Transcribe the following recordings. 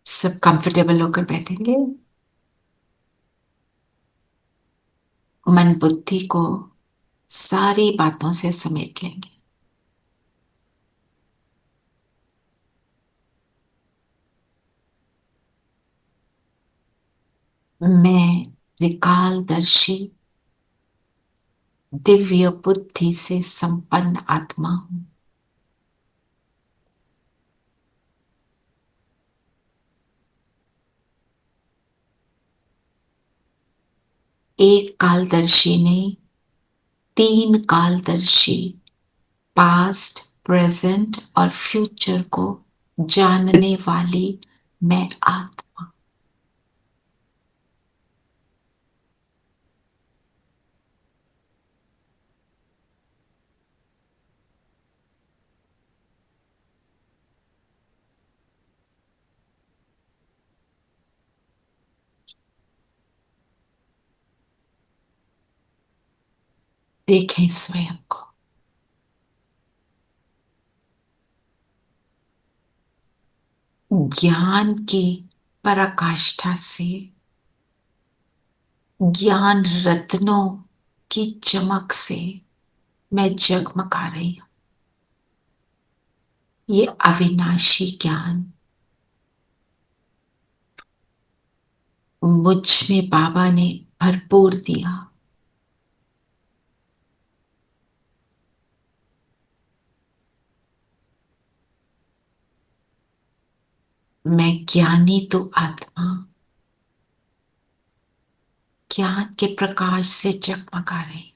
सब कंफर्टेबल होकर बैठेंगे। मन बुद्धि को सारी बातों से समेट लेंगे। मैं त्रिकालदर्शी दिव्य बुद्धि से संपन्न आत्मा हूं। एक कालदर्शी ने तीन कालदर्शी पास्ट, प्रेजेंट और फ्यूचर को जानने वाली मैं आत्मा। देखें स्वयं को। ज्ञान की पराकाष्ठा से ज्ञान रत्नों की चमक से मैं जगमगा रही हूं। ये अविनाशी ज्ञान मुझ में बाबा ने भरपूर दिया। मैं ज्ञानी तो आत्मा ज्ञान के प्रकाश से जगमगा रही।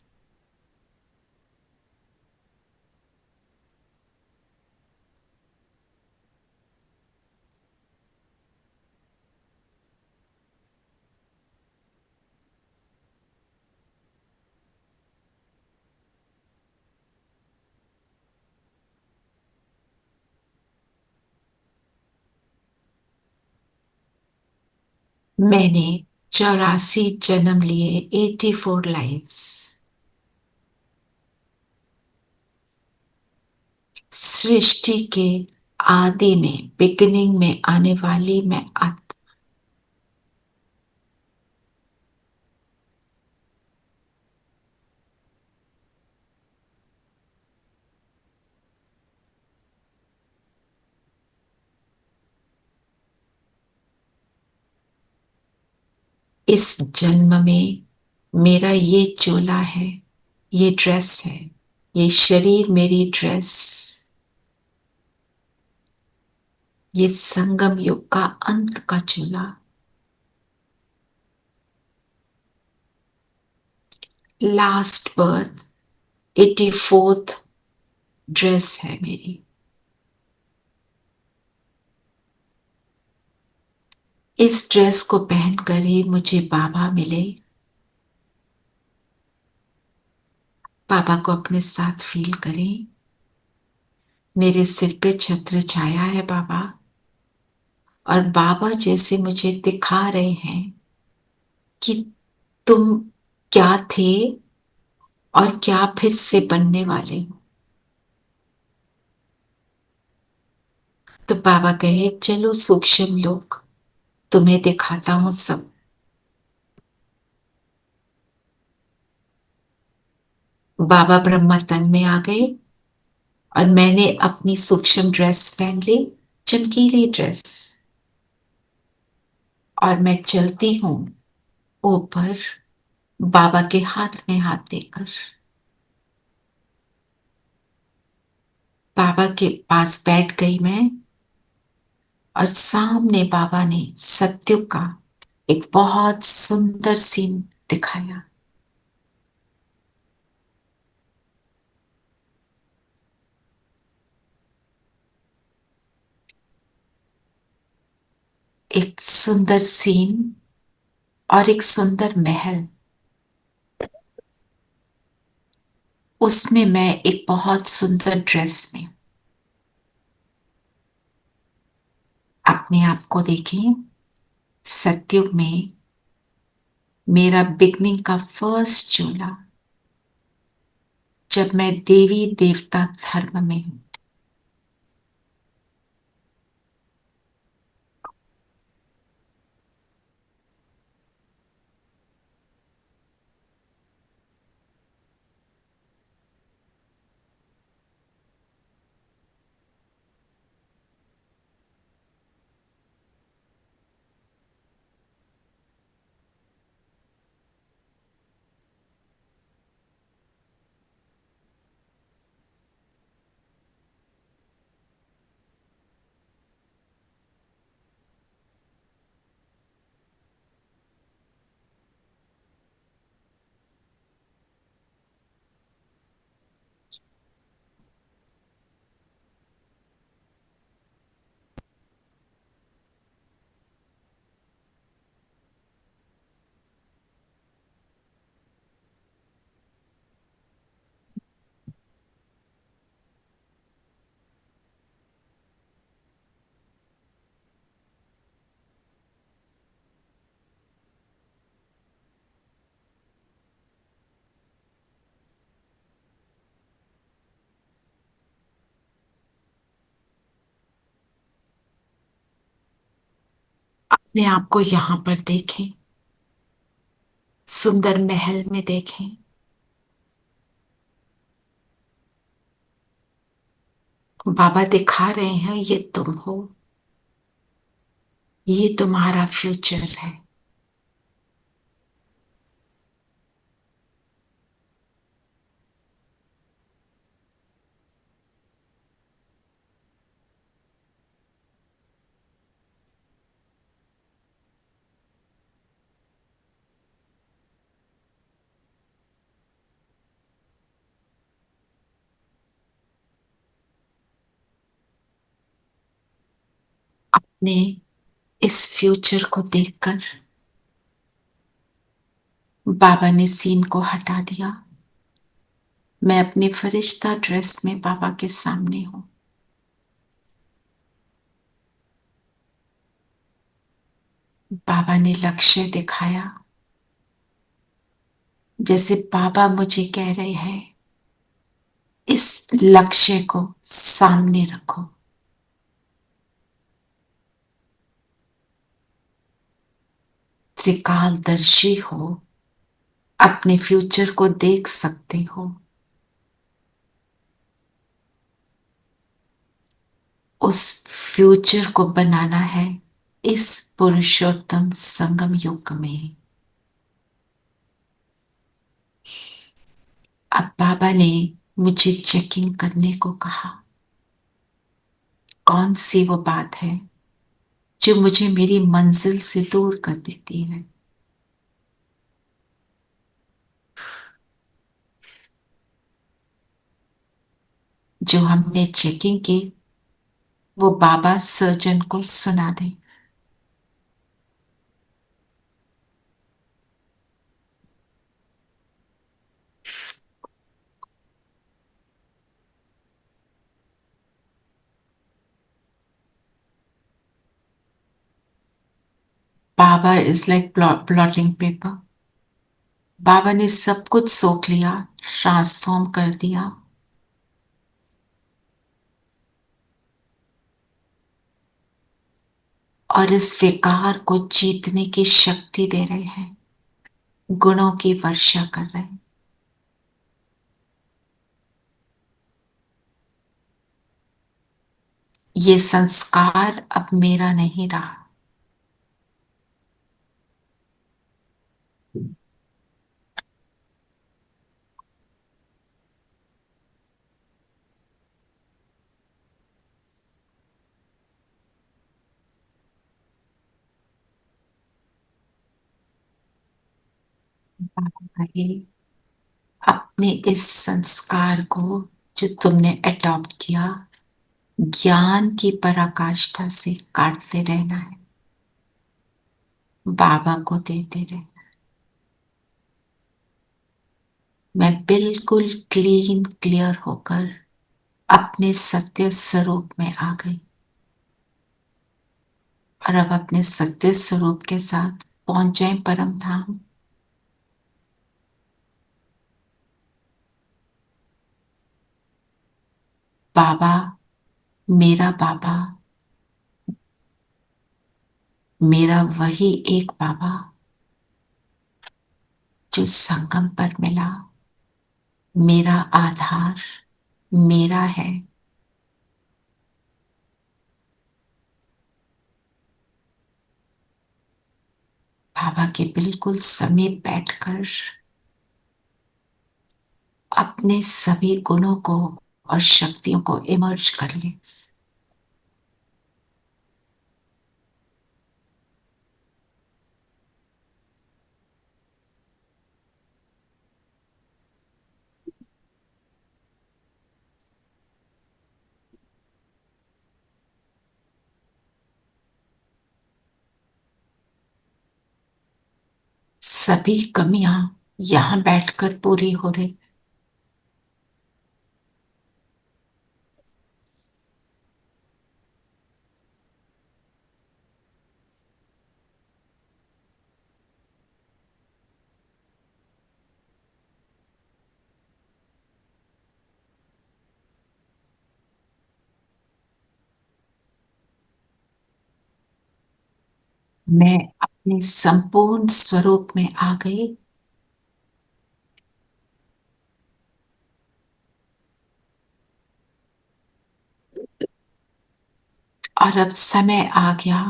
मैंने 84 जन्म लिए, 84 लाइव्स। सृष्टि के आदि में, बिगिनिंग में आने वाली मैं आत्मा। इस जन्म में मेरा ये चोला है, ये ड्रेस है, ये शरीर मेरी ड्रेस, ये संगम युग का अंत का चोला। लास्ट बर्थ 84th ड्रेस है मेरी। इस ड्रेस को पहनकर ही मुझे बाबा मिले। बाबा को अपने साथ फील करें। मेरे सिर पे छत्र छाया है बाबा, और बाबा जैसे मुझे दिखा रहे हैं कि तुम क्या थे और क्या फिर से बनने वाले हो। तो बाबा कहे चलो सूक्ष्म लोग, तुम्हें दिखाता हूं सब। बाबा ब्रह्मा तन में आ गए और मैंने अपनी सूक्ष्म ड्रेस पहन ली, चमकीली ड्रेस, और मैं चलती हूं ऊपर बाबा के हाथ में हाथ देकर। बाबा के पास बैठ गई मैं, और सामने बाबा ने सत्युग का एक बहुत सुंदर सीन दिखाया। एक सुंदर सीन और एक सुंदर महल। उसमें मैं एक बहुत सुंदर ड्रेस में। अपने आप को देखें। सत्युग में मेरा बिगनिंग का फर्स्ट चोला, जब मैं देवी देवता धर्म में हूं। अपने आप को यहां पर देखें, सुंदर महल में देखें। बाबा दिखा रहे हैं ये तुम हो, ये तुम्हारा फ्यूचर है। अपने इस फ्यूचर को देखकर बाबा ने सीन को हटा दिया। मैं अपनी फरिश्ता ड्रेस में बाबा के सामने हूं। बाबा ने लक्ष्य दिखाया, जैसे बाबा मुझे कह रहे हैं इस लक्ष्य को सामने रखो। त्रिकालदर्शी हो, अपने फ्यूचर को देख सकते हो। उस फ्यूचर को बनाना है इस पुरुषोत्तम संगम युग में। अब बाबा ने मुझे चेकिंग करने को कहा। कौन सी वो बात है जो मुझे मेरी मंजिल से दूर कर देती है? जो हमने चेकिंग की वो बाबा सर्जन को सुना दे। बाबा इज लाइक ब्लॉटिंग पेपर। बाबा ने सब कुछ सोख लिया, ट्रांसफॉर्म कर दिया। और इस विकार को जीतने की शक्ति दे रहे हैं, गुणों की वर्षा कर रहे हैं। ये संस्कार अब मेरा नहीं रहा। भाई, अपने इस संस्कार को जो तुमने अडॉप्ट किया, ज्ञान की पराकाष्ठा से काटते रहना है, बाबा को देते रहना। मैं बिल्कुल क्लीन क्लियर होकर अपने सत्य स्वरूप में आ गई और अब अपने सत्य स्वरूप के साथ पहुंच जाए परम धाम। बाबा, मेरा बाबा, मेरा वही एक बाबा जो संगम पर मिला, मेरा आधार मेरा है। बाबा के बिल्कुल समीप बैठकर अपने सभी गुणों को और शक्तियों को इमर्ज कर ले। सभी कमियां यहां बैठकर पूरी हो रही। मैं अपने संपूर्ण स्वरूप में आ गई और अब समय आ गया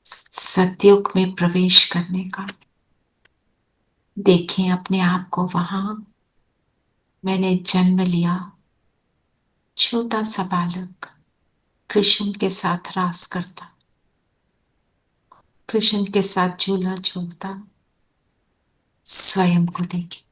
सतयुग में प्रवेश करने का। देखें अपने आप को वहां। मैंने जन्म लिया, छोटा सा बालक कृष्ण के साथ रास करता, कृष्ण के साथ झूला झूलता। स्वयं को देखें।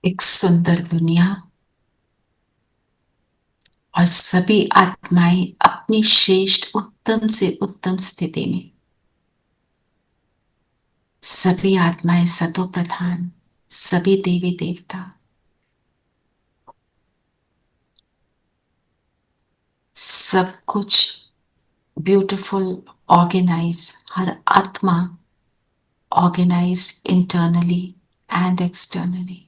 एक सुंदर दुनिया और सभी आत्माएं अपनी श्रेष्ठ उत्तम से उत्तम स्थिति में। सभी आत्माएं सतो प्रधान, सभी देवी देवता, सब कुछ ब्यूटीफुल, ऑर्गेनाइज। हर आत्मा ऑर्गेनाइज इंटरनली एंड एक्सटर्नली।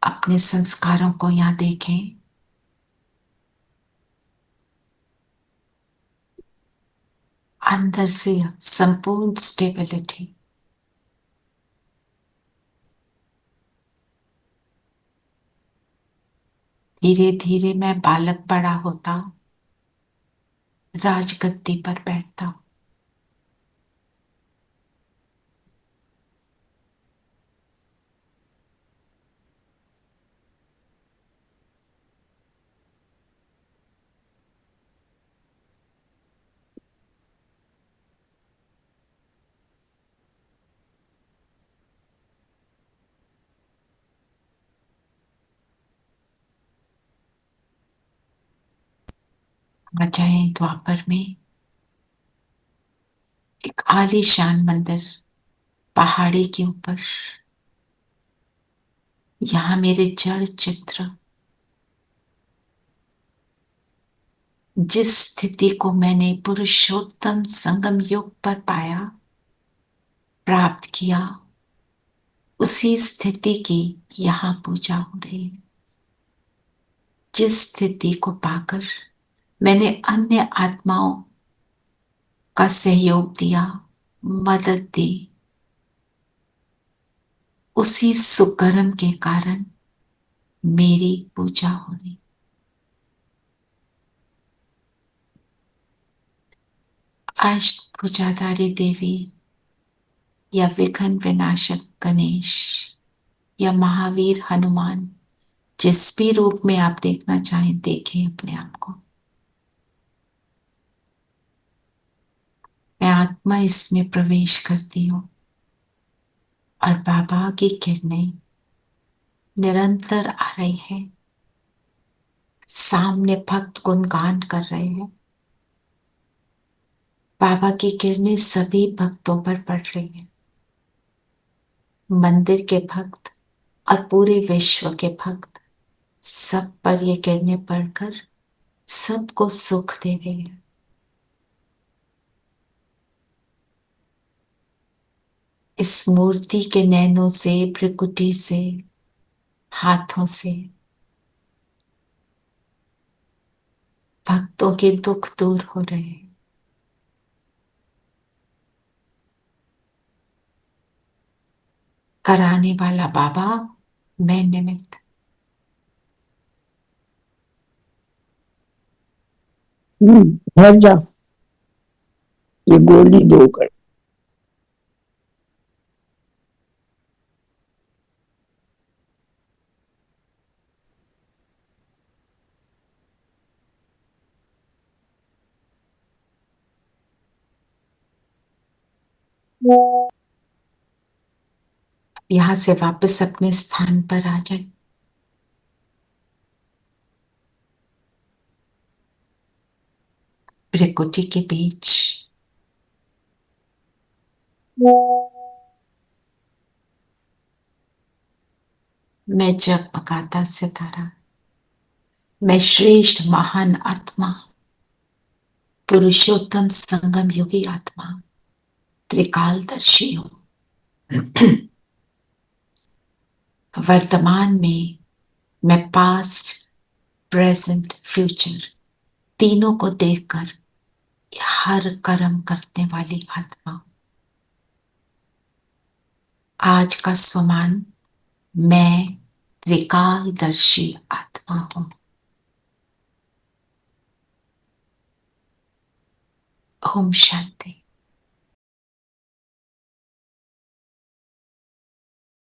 अपने संस्कारों को यहां देखें। अंदर से संपूर्ण स्टेबिलिटी। धीरे धीरे मैं बालक बड़ा होता, राजगद्दी पर बैठता। आ जाए द्वापर में। एक आलीशान मंदिर पहाड़ी के ऊपर। यहां मेरे जड़ चित्र, जिस स्थिति को मैंने पुरुषोत्तम संगम युग पर पाया, प्राप्त किया, उसी स्थिति की यहां पूजा हो रही है। जिस स्थिति को पाकर मैंने अन्य आत्माओं का सहयोग दिया, मदद दी, उसी सुकर्म के कारण मेरी पूजा हो रही। अष्टभुजाधारी देवी या विघ्न विनाशक गणेश या महावीर हनुमान, जिस भी रूप में आप देखना चाहें देखें अपने आप को। मैं आत्मा इसमें प्रवेश करती हूं और बाबा की किरणें निरंतर आ रही है। सामने भक्त गुणगान कर रहे हैं। बाबा की किरणें सभी भक्तों पर पड़ रही है। मंदिर के भक्त और पूरे विश्व के भक्त, सब पर ये किरणें पड़कर सबको सुख दे रही है। इस मूर्ति के नैनों से, भ्रिकुटी से, हाथों से भक्तों के दुख दूर हो रहे हैं। कराने वाला बाबा, मैं निमित्त। ठहर जा, ये गोली दो कर। यहां से वापस अपने स्थान पर आ जाए। प्रकृति के बीच मैं जगमगाता सितारा, मैं श्रेष्ठ महान आत्मा, पुरुषोत्तम संगम योगी आत्मा, त्रिकालदर्शी हूं। वर्तमान में मैं पास्ट, प्रेजेंट, फ्यूचर तीनों को देखकर हर कर्म करने वाली आत्मा। आज का स्वमान मैं त्रिकालदर्शी आत्मा हूं। ओम शांति।